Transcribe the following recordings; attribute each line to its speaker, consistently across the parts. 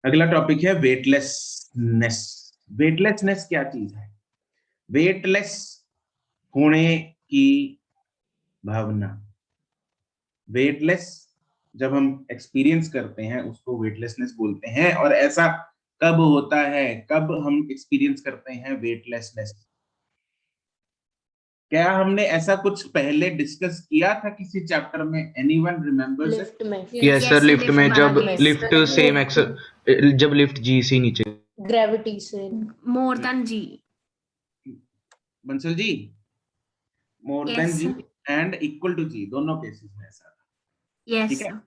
Speaker 1: अगला टॉपिक है weightlessness. Weightlessness क्या चीज है? वेटलेस होने की भावना, वेटलेस जब हम एक्सपीरियंस करते हैं उसको वेटलेसनेस बोलते हैं। और ऐसा कब होता है, कब हम एक्सपीरियंस करते हैं वेटलेसनेस? क्या हमने ऐसा कुछ पहले डिस्कस किया था किसी चैप्टर में? Anyone remembers it?
Speaker 2: लिफ्ट में
Speaker 3: यस सर, लिफ्ट में जब लिफ्ट सेम
Speaker 2: Lift
Speaker 3: एक्सेल, जब लिफ्ट जी से नीचे,
Speaker 2: ग्रेविटी से
Speaker 4: more than g.
Speaker 1: Bansal ji, more
Speaker 4: Yes,
Speaker 1: then g
Speaker 4: sir.
Speaker 1: And equal to g, दोनों केसेस में ऐसा था।
Speaker 4: Yes,
Speaker 1: ठीक है,
Speaker 4: sir.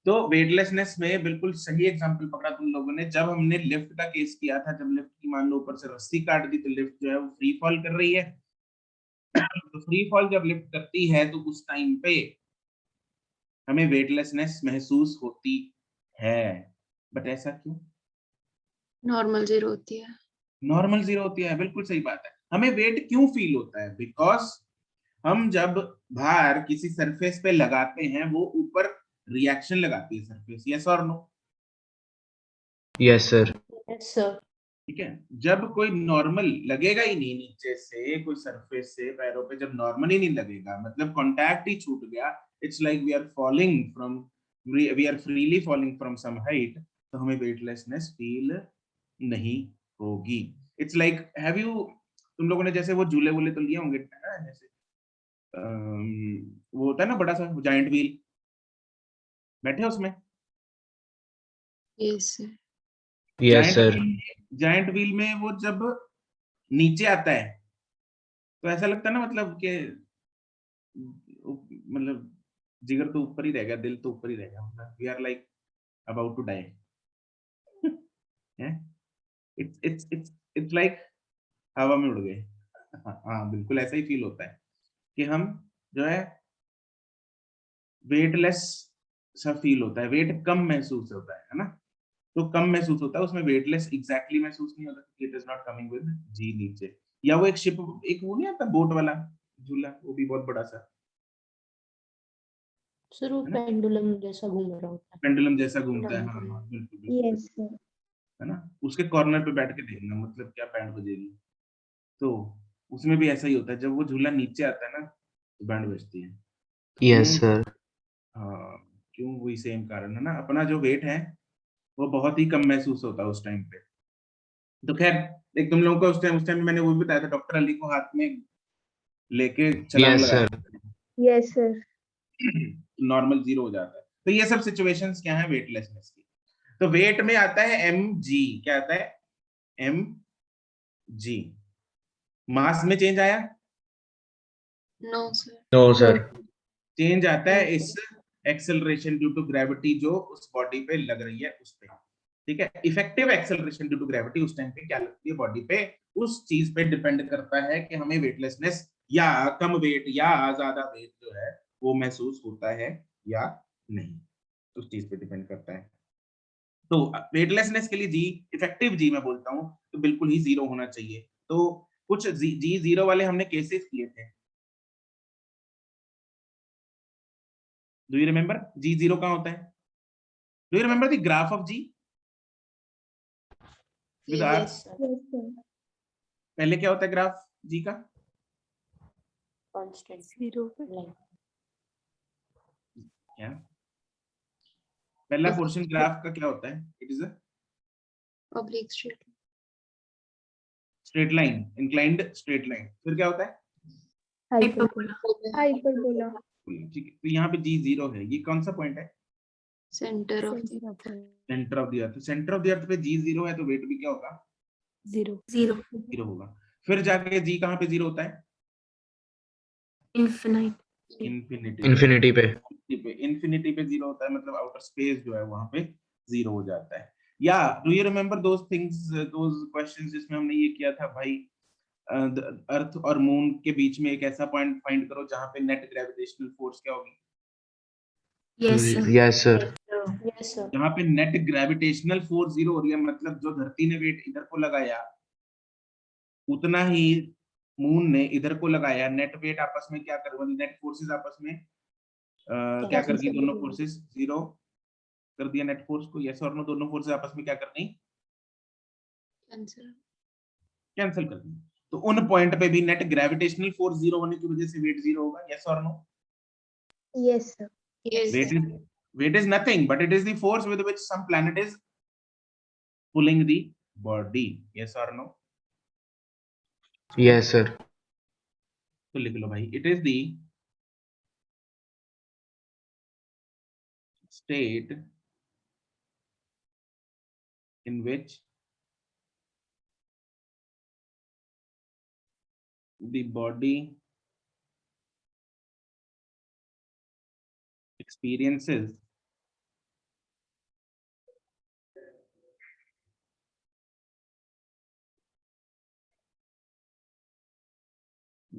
Speaker 1: तो वेटलेसनेस में बिल्कुल सही एग्जांपल पकड़ा तुम लोगों ने। जब हमने लिफ्ट का केस किया था, जब लिफ्ट की मान लो ऊपर से रस्सी काट दी तो लिफ्ट जो है वो फ्री फॉल कर रही है। तो फ्री फॉल जब लिफ्ट करती है तो उस टाइम पे हमें वेटलेसनेस महसूस होती है। बट ऐसा क्यों?
Speaker 5: नॉर्मल जीरो होती है।
Speaker 1: नॉर्मल जीरो होती है, बिल्कुल सही बात है। हमें वेट क्यों फील होता है? बिकॉज हम जब भार किसी सरफेस पे लगाते हैं वो ऊपर रिएक्शन लगाती है सरफेस। यस और no?
Speaker 3: Yes sir.
Speaker 2: Yes sir.
Speaker 1: ठीक है, जब कोई नॉर्मल लगेगा ही नहीं नीचे से, कोई सरफेस से पैरों पे जब नॉर्मल ही नहीं लगेगा, मतलब कांटेक्ट ही छूट गया, it's like we are falling from, we are freely falling from some height, तो हमें वेटलेसनेस फील नहीं होगी। इट्स लाइक हैव यू, तुम लोगों ने जैसे वो झूले वूले तो लिए होंगे ना, जैसे वो होता है ना बड़ा सा जायंट व्हील, बैठे उसमें?
Speaker 5: Yes
Speaker 3: yes sir.
Speaker 1: Giant wheel में वो जब नीचे आता है तो ऐसा लगता है ना, मतलब कि मतलब जिगर तो ऊपर ही रह गया, दिल तो ऊपर ही रह गया, मतलब we are like about to die. It's like हवा में उड़ गए। हाँ बिल्कुल ऐसा ही फील होता है कि हम जो है वेटलेस सा फील होता है, वेट कम महसूस होता है ना? तो कम महसूस होता है, उसमें वेटलेस एग्जैक्टली महसूस नहीं होता क्योंकि it is not coming with g नीचे। या वो एक शिप, एक वो नहीं आता बोट वाला झूला, वो भी बहुत बड़ा सा
Speaker 2: सर वो
Speaker 1: है ना,
Speaker 2: पेंडुलम जैसा घूम रहा होता है।
Speaker 1: पेंडुलम जैसा घूमता है। हाँ हाँ बिल्कुल बिल्कुल,
Speaker 2: यस सर।
Speaker 1: है ना? उसके कॉर्नर पे बैठ के देखना, मतलब क्या बैंड बजेगी। तो उसमें भी ऐसा ही होता है, जब वो झूला नीचे आता है ना तो बैंड बजती है। क्यों?
Speaker 3: Yes sir.
Speaker 1: हाँ, क्यों? वही सेम कारण है ना, अपना जो वेट है वो बहुत ही कम महसूस होता है उस टाइम पे। तो खैर, एक तुम लोगों को उस टाइम मैंने वो भी बताया था, डॉक्टर अली को हाथ में लेके छलांग
Speaker 3: यस
Speaker 1: लगा,
Speaker 3: sir.
Speaker 2: Yes sir.
Speaker 1: Normal zero हो जाता है। तो ये सब सिचुएशंस क्या है वेटलेसनेस की? तो वेट में आता है एम जी। क्या आता है? M G. मास में चेंज आया?
Speaker 5: No sir.
Speaker 3: No sir.
Speaker 1: Change आता है इस एक्सेलरेशन ड्यू टू ग्रेविटी जो उस बॉडी पे लग रही है उस पे। ठीक है, effective acceleration due to gravity उस टाइम पे क्या लगती है बॉडी पे, उस चीज पे डिपेंड करता है कि हमें वेटलेसनेस या कम वेट या ज्यादा वेट जो है वो महसूस होता है या नहीं, उस चीज पे डिपेंड करता है। तो वेटलेसनेस के लिए जी, इफेक्टिव जी मैं बोलता हूँ तो बिल्कुल ही जीरो होना चाहिए। तो कुछ जी जीरो वाले हमने केसेस किए थे। Do you remember g zero कहाँ होता है? Do you remember the graph of g with r?
Speaker 2: Yes sir.
Speaker 1: पहले क्या होता है ग्राफ जी का?
Speaker 2: कांस्टेंट
Speaker 5: जीरो पे
Speaker 2: लाइन।
Speaker 1: क्या पहला पोर्शन ग्राफ का क्या होता है? It is a
Speaker 5: oblique straight
Speaker 1: straight line, inclined straight line. फिर क्या होता है?
Speaker 4: Hyperbola.
Speaker 2: हाइपरबोला।
Speaker 1: ठीक है, तो यहाँ पे जी जीरो है, ये कौन सा पॉइंट है?
Speaker 5: Centre of
Speaker 1: centre of the earth. Centre of the earth पे जी जीरो है तो वेट भी क्या होगा?
Speaker 2: जीरो।
Speaker 4: Zero.
Speaker 1: जीरो होगा। फिर जाके जी कहाँ पे जीरो होता है?
Speaker 4: Infinite.
Speaker 1: इन्फिनिटी
Speaker 3: इन्फिनिटी पे।
Speaker 1: पे। इन्फिनिटी पे जीरो होता है, मतलब आउटर स्पेस जो है वहां पे जीरो हो जाता है। या do you remember those things, those questions जिसमें हमने ये किया था भाई, अर्थ और मून के बीच में एक ऐसा पॉइंट फाइंड करो जहां पे नेट ग्रेविटेशनल फोर्स क्या होगी?
Speaker 4: Yes, sir.
Speaker 3: Yes sir.
Speaker 2: Yes sir.
Speaker 1: जहां पे नेट ग्रेविटेशनल फोर्स जीरो हो रही है, मतलब जो धरती ने वेट इधर को लगाया उतना ही मून ने इधर को लगाया। नेट वेट आपस में क्या कर, नेट फोर्सेस आपस में क्या कर गई? दोनों फोर्सेस जीरो कर दिया नेट फोर्स को, यस और नो, दोनों फोर्स आपस में क्या करनी,
Speaker 5: कैंसिल।
Speaker 1: कैंसिल कर दी। तो उन पॉइंट पे भी नेट ग्रेविटेशनल फोर्स जीरो होने की वजह से वेट जीरो होगा, यस और no.
Speaker 2: Yes, sir.
Speaker 5: Yes.
Speaker 1: Weight is nothing but it is the force with which some planet is pulling the body, yes or no।
Speaker 3: Yes, sir.
Speaker 1: तो लिख लो भाई, it is the state in which the body experiences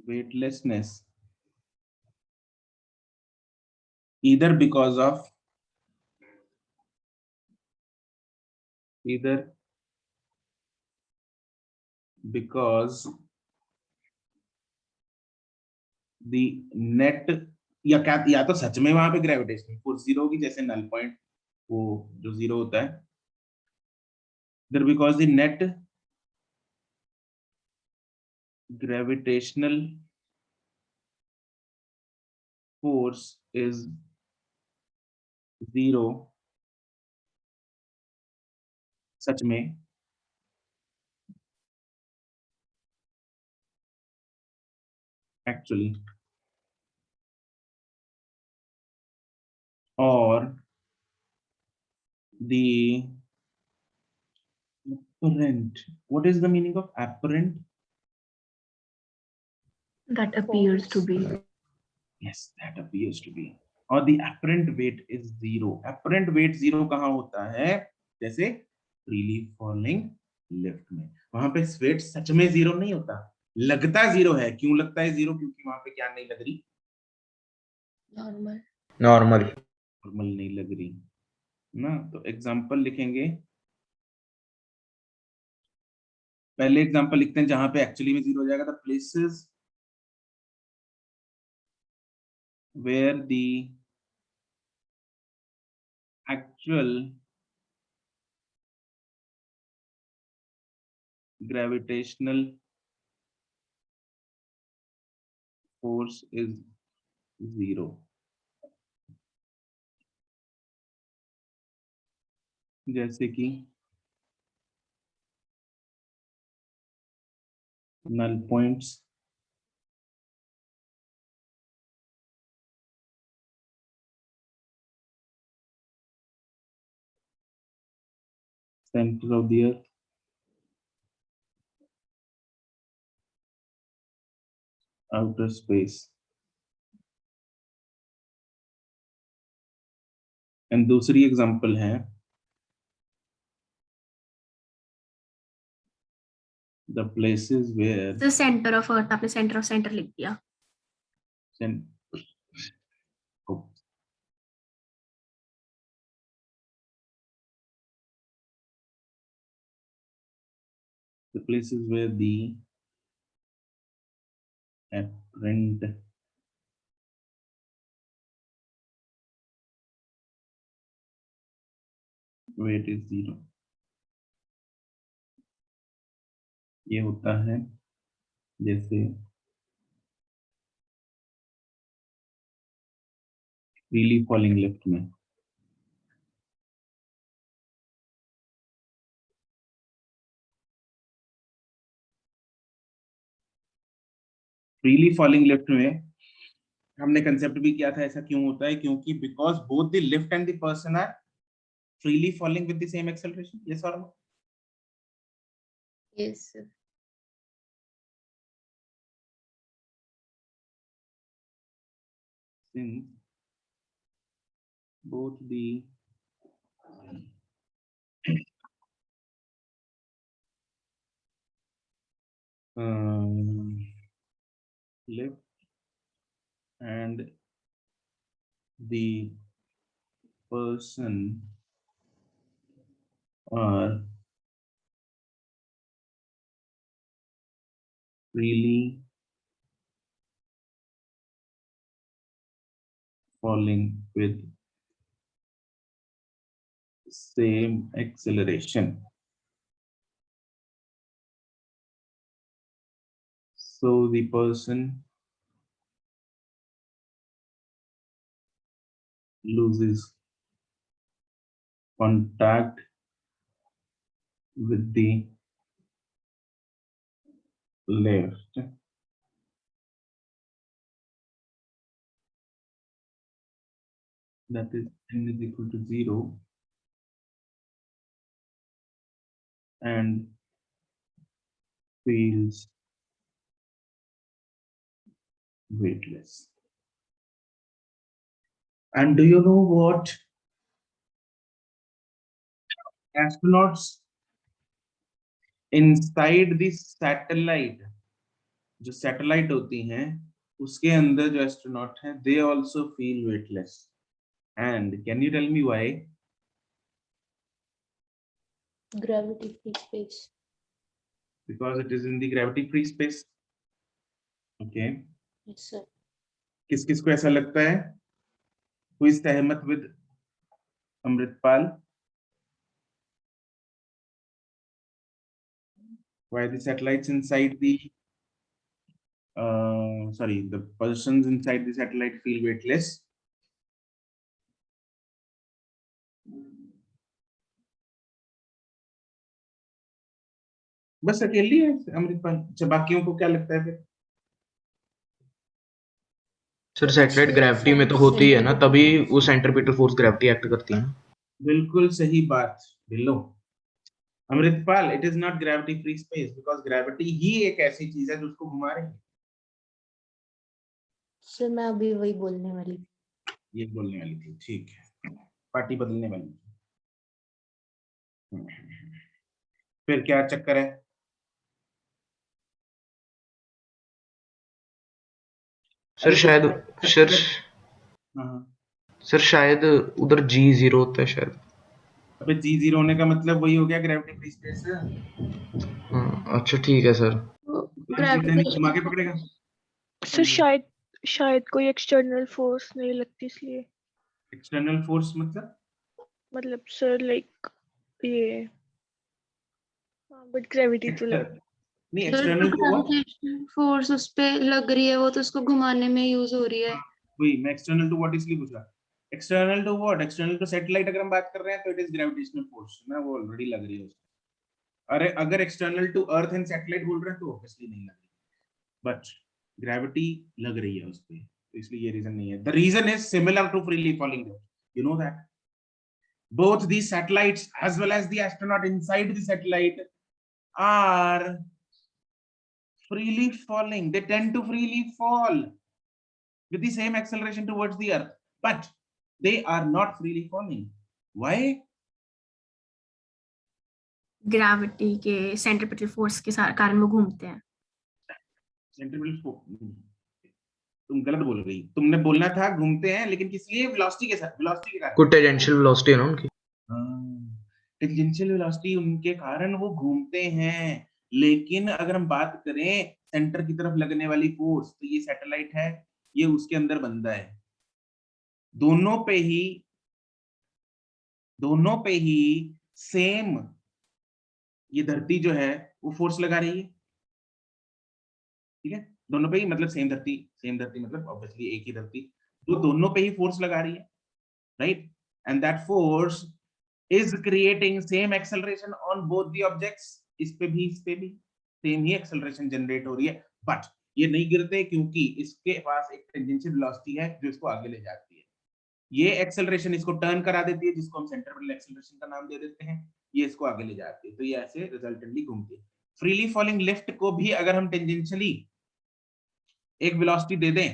Speaker 1: weightlessness either because the net, या क्या, या तो सच में वहां पे ग्रेविटेशनल फोर्स जीरो होगी, जैसे नल पॉइंट वो जो जीरो होता है, इधर because the net gravitational force is zero, सच में actually, or the apparent, what is the meaning of apparent?
Speaker 4: That appears to be.
Speaker 1: Yes, that appears to be, और the apparent weight is zero। apparent weight zero कहाँ होता है, जैसे freely falling lift में, वहां पे weight सच में zero नहीं होता, लगता जीरो है। क्यों लगता है जीरो, क्योंकि वहां पे क्या नहीं लग रही,
Speaker 5: Normal.
Speaker 3: Normal.
Speaker 1: नॉर्मल नहीं लग रही ना। तो एग्जांपल लिखेंगे, पहले एग्जांपल लिखते हैं जहां पे एक्चुअली में जीरो हो जाएगा, the places where the actual gravitational force is zero, जैसे कि null points, center of the earth, outer space, and दूसरी एग्जांपल है the places where
Speaker 4: The center of earth, आपने center of center लिख दिया।
Speaker 1: oh, the places where the apparent weight is zero, ये होता है जैसे freely falling lift में, फ्रीली फॉलिंग लिफ्ट में हमने कंसेप्ट भी किया था, ऐसा क्यों होता है, क्योंकि because both the lift and the person are freely falling with the same acceleration, yes और no.
Speaker 5: Yes, sir.
Speaker 1: Since both the lift and the person are freely falling with same acceleration. So the person loses contact with the left. That is n is equal to 0 and feels weightless. And do you know what? Astronauts inside the satellite, जो satellite होती हैं उसके अंदर जो astronaut हैं, they also feel weightless. And can you tell me why?
Speaker 5: Gravity free space.
Speaker 1: Because it is in the gravity free space. Okay.
Speaker 5: Yes, sir.
Speaker 1: किस किस को ऐसा लगता है? Who is सहमत with Amritpal? Why the satellites inside the the persons inside the satellite feel weightless? बस अकेली है अमृतपाल? अच्छा, बाकियों को क्या लगता है फिर?
Speaker 3: सर सैटेलाइट ग्रेविटी में तो होती है ना, तभी वो सेंट्रीपिटल फोर्स ग्रेविटी एक्ट करती है ना।
Speaker 1: बिल्कुल सही बात Billo. Amritpal, it is not gravity free space because gravity ही एक ऐसी चीज है जो उसको घुमा रही है।
Speaker 5: सर मैं अभी वही बोलने वाली थी।
Speaker 1: ये बोलने वाली थी, ठीक है, पार्टी बदलने वाली थी। फिर क्या चक्कर है?
Speaker 3: सर शायद
Speaker 1: हाँ,
Speaker 3: सर शायद उधर G0 होता है शायद।
Speaker 1: अबे G0 होने का मतलब वही हो गया ग्रेविटी फ्री स्पेस।
Speaker 3: हाँ अच्छा ठीक है सर।
Speaker 1: घुमा के पकड़ेगा
Speaker 6: सर शायद कोई एक्सटर्नल फोर्स नहीं लगती इसलिए।
Speaker 1: एक्सटर्नल फोर्स मतलब
Speaker 6: सर लाइक ये बट ग्रेविटी तो लग
Speaker 1: नहीं, एक्सटर्नल टू व्हाट?
Speaker 5: फोर्स उस पे लग रही है, वो तो उसको घुमाने में यूज हो रही है।
Speaker 1: वही मैं एक्सटर्नल टू व्हाट इसलिए पूछा। External to what? External to satellite अगर हम बात कर रहे हैं तो इट इज ग्रेविटेशनल फोर्स ना, वो ऑलरेडी लग रही है उसको। अरे अगर external to earth and satellite बोल रहे हैं तो ऑब्वियसली नहीं लग रही, बट ग्रेविटी लग रही है उस पे, तो इसलिए ये रीजन नहीं है। The reason is similar to freely falling lift, you know that both these satellites as well as the astronaut inside the satellite are freely falling. They tend to freely fall with the same acceleration towards the earth, but they are not freely falling. Why?
Speaker 4: Gravity के centripetal force के कारण वो घूमते हैं।
Speaker 1: Centripetal force तुम गलत बोल रही, तुमने बोलना था घूमते हैं, लेकिन किस लिए? वेलोसिटी के साथ, वेलोसिटी के कारण।
Speaker 3: कोई टेंजेंशियल वेलोसिटी है ना उनकी।
Speaker 1: टेंजेंशियल वेलोसिटी उनके कारण वो घूमते हैं, लेकिन अगर हम बात करें सेंटर की तरफ लगने वाली फोर्स, तो ये सैटेलाइट है, ये उसके अंदर बंदा है, दोनों पे ही सेम ये धरती जो है वो फोर्स लगा रही है, ठीक है? दोनों पे ही, मतलब सेम धरती मतलब ऑब्वियसली एक ही धरती, तो दोनों पे ही फोर्स लगा रही है, right? And that force is creating same acceleration on both the objects. इस पे भी सेम ही acceleration जनरेट हो रही है, बट ये नहीं गिरते क्योंकि इसके पास एक टेंजेंशियल वेलोसिटी है जो इसको आगे ले जाती है। ये acceleration इसको टर्न करा देती है, जिसको हम सेंट्रीपिटल acceleration का नाम दे देते हैं, ये इसको आगे ले जाती है, तो ये ऐसे रिजल्टेंटली घूमती है। फ्रीली फॉलिंग लिफ्ट को भी अगर हम टेंजेंशियली एक वेलोसिटी दे दें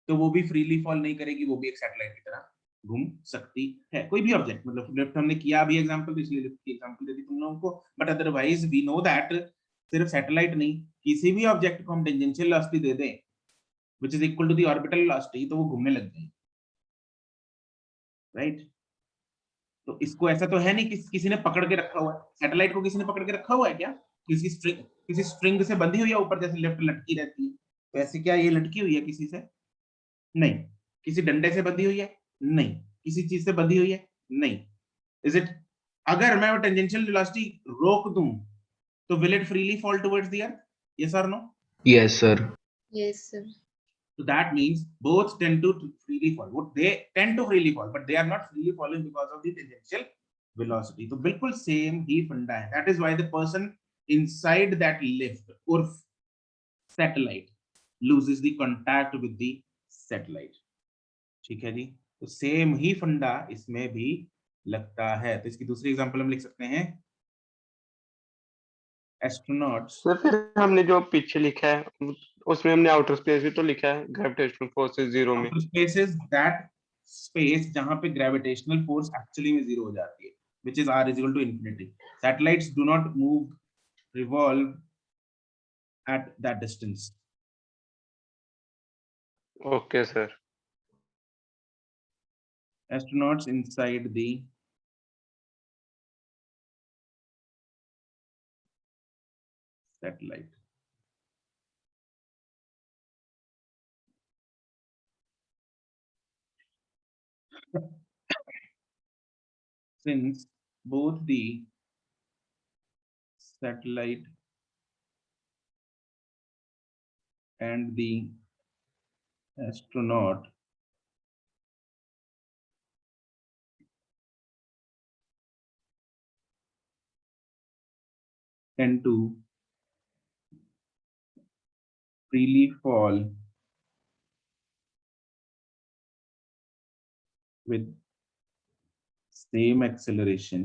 Speaker 1: तो वो भी फ्रीली फॉल नहीं करेगी, वो भी एक सैटेलाइट की तरह घूम सकती है। कोई भी ऑब्जेक्ट, मतलब लिफ्ट हमने किया अभी एग्जांपल, तो इसलिए लिफ्ट की एग्जांपल दे दी तुम लोगों को, but otherwise we know that सिर्फ सैटेलाइट नहीं, किसी भी ऑब्जेक्ट को हम टेंजेंशियल वेलोसिटी दे दें which is equal to the orbital velocity, तो वो घूमने लग जाएगी, राइट? तो इसको ऐसा तो है नहीं कि किसी ने पकड़ के रखा हुआ है, सैटेलाइट को किसी ने पकड़ के रखा हुआ है क्या? किसी स्ट्रिंग से बंधी हुई है ऊपर, जैसे लिफ्ट लटकी रहती है, तो ऐसे क्या ये लटकी हुई है किसी से? नहीं। किसी डंडे से बंधी हुई है? नहीं। किसी चीज से बंधी हुई है? नहीं। Is it? अगर मैं वो टेंजेंशियल वेलोसिटी रोक दूं तो will it freely fall towards the earth? Yes और no?
Speaker 3: Yes sir.
Speaker 5: Yes, sir.
Speaker 1: So that means both tend to freely fall. What they tend to freely fall, but they are not freely falling because of the tangential velocity. तो बिल्कुल same ही फंडा है. That is why the person inside that lift or satellite loses the contact with the satellite. ठीक है जी? तो same ही फंडा इसमें भी लगता है. तो इसकी दूसरी एग्जांपल हम लिख सकते हैं एस्ट्रोनॉट्स.
Speaker 7: सर फिर हमने जो पीछे लिखा है उसमें हमने आउटर स्पेस भी तो लिखा है, ग्रेविटेशनल फोर्स इज 0 में.
Speaker 1: Outer space is that space जहां पे ग्रेविटेशनल फोर्स एक्चुअली में 0 हो जाती है, which is r is equal to infinity. Satellites do not move, revolve at that distance.
Speaker 7: Okay sir.
Speaker 1: Astronauts inside the satellite since both the satellite and the astronaut tend to freely fall with same acceleration.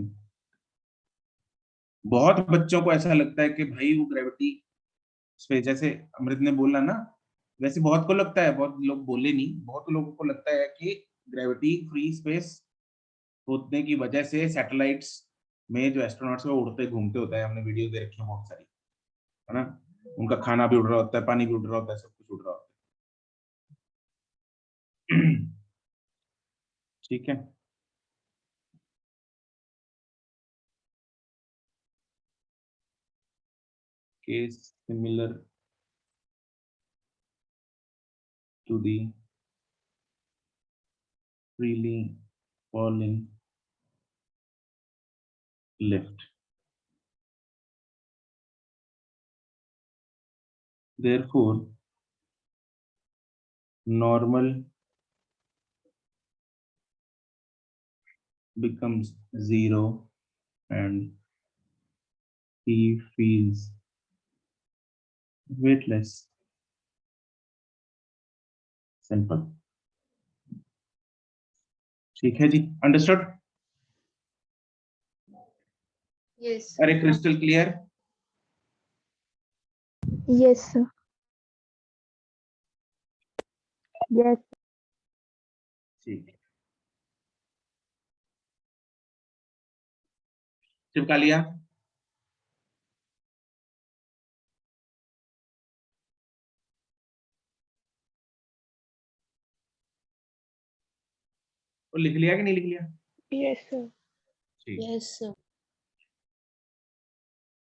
Speaker 1: बहुत बच्चों को ऐसा लगता है कि भाई वो gravity space, जैसे अमृत ने बोला ना, वैसे बहुत को लगता है, बहुत लोग बोले नहीं, बहुत लोगों को लगता है कि ग्रेविटी फ्री स्पेस होने की वजह से सैटेलाइट्स में जो एस्ट्रोनॉट्स वो उड़ते घूमते होता है. हमने वीडियो दे रखी है बहुत सारी, है ना? उनका खाना भी उड़ रहा होता है, पानी भी उड़ रहा होता है, सब कुछ उड़ रहा होता है. ठीक है. Case similar to the freely falling lift. Therefore, normal becomes 0 and he feels weightless. Simple. ठीक है जी, अंडरस्टूड?
Speaker 5: Yes.
Speaker 1: अरे crystal clear?
Speaker 2: Yes, sir. Yes.
Speaker 1: ठीक है. चिपका लिया? और लिख लिया कि नहीं लिख लिया?
Speaker 6: Yes, sir.
Speaker 1: ठीक.
Speaker 5: Yes, sir.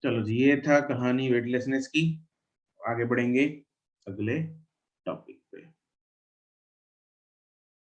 Speaker 1: चलो जी, ये था कहानी वेटलेसनेस की. आगे बढ़ेंगे अगले टॉपिक.